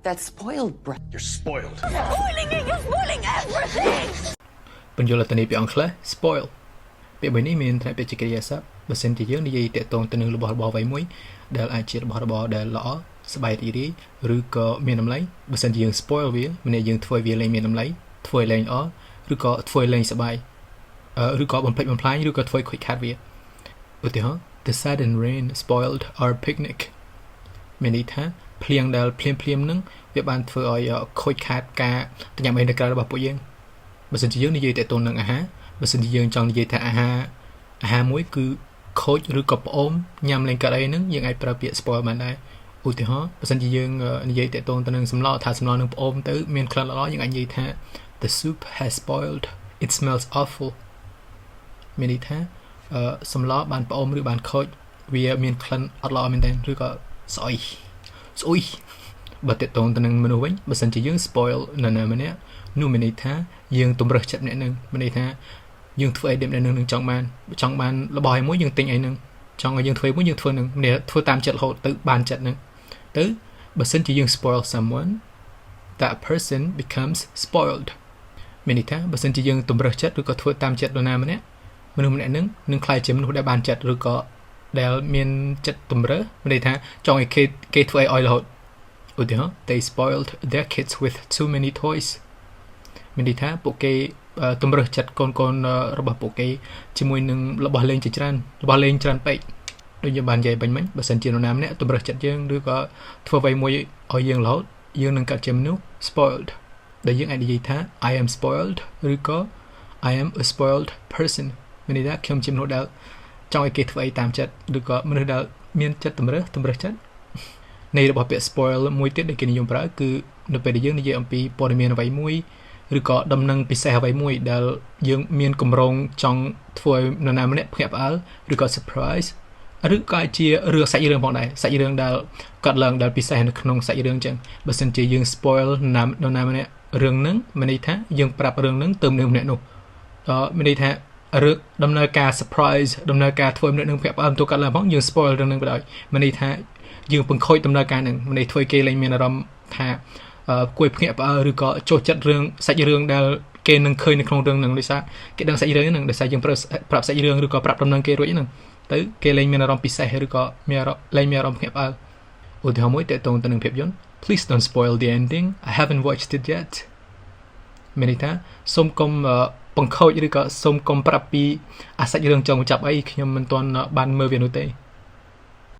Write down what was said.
That spoiled brat. You're spoiled. Spoiling it, you're spoiling everything. បញ្យលតនីពីអង់គ្លេស spoil ពាក្យបីនេះមានតែពាក្យជាកិរិយាសព្ទបើសិនជាយើងនិយាយតាក់ទងទៅនឹងរបស់របរអ្វីមួយដែលអាចជារបស់របរដែលល្អសប្បាយរីករាយឬក៏មានតម្លៃបើសិនជាយើង spoil វាមានន័យយើងធ្វើវាលែងមានតម្លៃធ្វើលែងល្អឬក៏ធ្វើលែងសប្បាយឬក៏បំផ្លិចបំផ្លាញឬក៏ធ្វើខូចខាតវាឧទាហរណ៍ The sudden rain spoiled our picnic មានន័យថាភ្លៀងដែលភ្លាមនឹងវាបានធ្វើឲ្យខូចខាតការញ៉ាំអីនៅក្រៅរបស់ពួកយើងបើសិនជាយើងនិយាយតាក់ទងនឹងអាហារបើសិនជាយើងចង់និយាយថាអាហារមួយគឺខូចឬក៏ផ្អូមញ៉ាំលែងកាត់អីហ្នឹងយើងអាចប្រើពាក្យ spoil បានដែរឧទាហរណ៍បើសិនជាយើងនិយាយតាក់ទងទៅនឹងសម្លថាសម្លនឹងផ្អូមទៅមានក្លិនល្អយើងអាចនិយាយថា The soup has spoiled it smells awful មានន័យថាសម្លបានផ្អូមឬបានខូចវាមានក្លិនអត់ល្អមែនទែនឬក៏ស្អុយបើតាក់ទងទៅនឹងមនុស្សវិញបើសិនជាយើង spoil នរណាម្នាក់នោះមានន័យថាយើងទម្រើសចិត្តម្នាក់នឹងមានន័យថាយើងធ្វើអីដែលម្នាក់នឹងចង់បានរបស់ឲ្យមួយយើងទិញអីនឹងចង់ឲ្យយើងធ្វើមួយយើងធ្វើនឹងធ្វើតាមចិត្តរហូតទៅបានចិត្តនឹងទៅបើសិនជាយើង spoil someone that person becomes spoiled មានន័យថាបើសិនជាយើងទម្រើសចិត្តឬក៏ធ្វើតាមចិត្តនរណាម្នាក់មនុស្សម្នាក់នឹងក្លាយជាមនុស្សដែលបានចិត្តឬក៏ដែលមានចិត្តទម្រើសមានន័យថាចង់ឲ្យគេធ្វើឲ្យរហូតឧទាហរណ៍ they spoiled their kids with too many toys មានន័យថាពួកគេទម្រើសចិត្តកូនរបស់ពួកគេជាមួយនឹងរបស់លេងជាច្រើនរបស់លេងច្រើនពេកដូចយើងបាននិយាយបាញ់មិញបើសិនជានរណាម្នាក់ទម្រើសចិត្តយើងឬក៏ធ្វើអ្វីមួយឲ្យយើងរហូតយើងនឹងកាត់ជាមនុស្ស spoiled ដែលយើងអាចនិយាយថា I am spoiled ឬក៏ I am a spoiled person មានន័យថាខ្ញុំជាមនុស្សដែលចង់ឲ្យគេធ្វើអីតាមចិត្តឬក៏មនុស្សដែលមានចិត្តទម្រើសចិត្តនៃរបស់ពាក្យ spoil មួយទៀតដែលគេនិយមប្រើគឺនៅពេលដែលយើងនិយាយអំពីព័ត៌មានអ្វីមួយឬក៏ដំណឹងពិសេសអ្វីមួយដែលយើងមានកម្រងចង់ធ្វើឲ្យនរណាម្នាក់ភ្ញាក់ផ្អើលឬក៏ surprise ឬក៏ជារឿងសាច់រឿងផងដែរសាច់រឿងដែលកាត់ឡើងដែលពិសេសនៅក្នុងសាច់រឿងអញ្ចឹងបើសិនជាយើង spoil នរណាម្នាក់រឿងហ្នឹងមានន័យថាយើងប្រាប់រឿងហ្នឹងទៅមនុស្សម្នាក់នោះមានន័យថារឿងដំណើរការ surprise ដំណើរការធ្វើមនុស្សនឹងភ្ញាក់ផ្អើលទៅកាត់ឡើងផងយើង spoil រឿងហ្នឹងបណ្ដោយមានន័យថាយើងបង្ខូចដំណើរការហ្នឹងមានន័យធ្វើគេលែងមានអារម្មណ៍ថាគួយភ្ញាក់ផ្អើលឬក៏ចូលចិត្តរឿងសាច់រឿងដែលគេនឹងឃើញនៅក្នុងរឿងហ្នឹងដោយសារគេដឹងសាច់រឿងហ្នឹងដោយសារយើងប្រាប់សាច់រឿងឬក៏ប្រាប់ដំណឹងគេរួចហ្នឹងទៅគេលែងមានអារម្មណ៍ពិសេសឬក៏លែងមានអារម្មណ៍ភ្ញាក់ផ្អើលឧទាហរណ៍មួយតើតើទៅនឹងភាពយន្ត Please don't spoil the ending I haven't watched it yet មានន័យថាសូមកុំបង្ខូចឬក៏សូមកុំប្រាប់ពីអាសាច់រឿងចង់ចាប់អីខ្ញុំមិនទាន់បានមើលវានោះទេ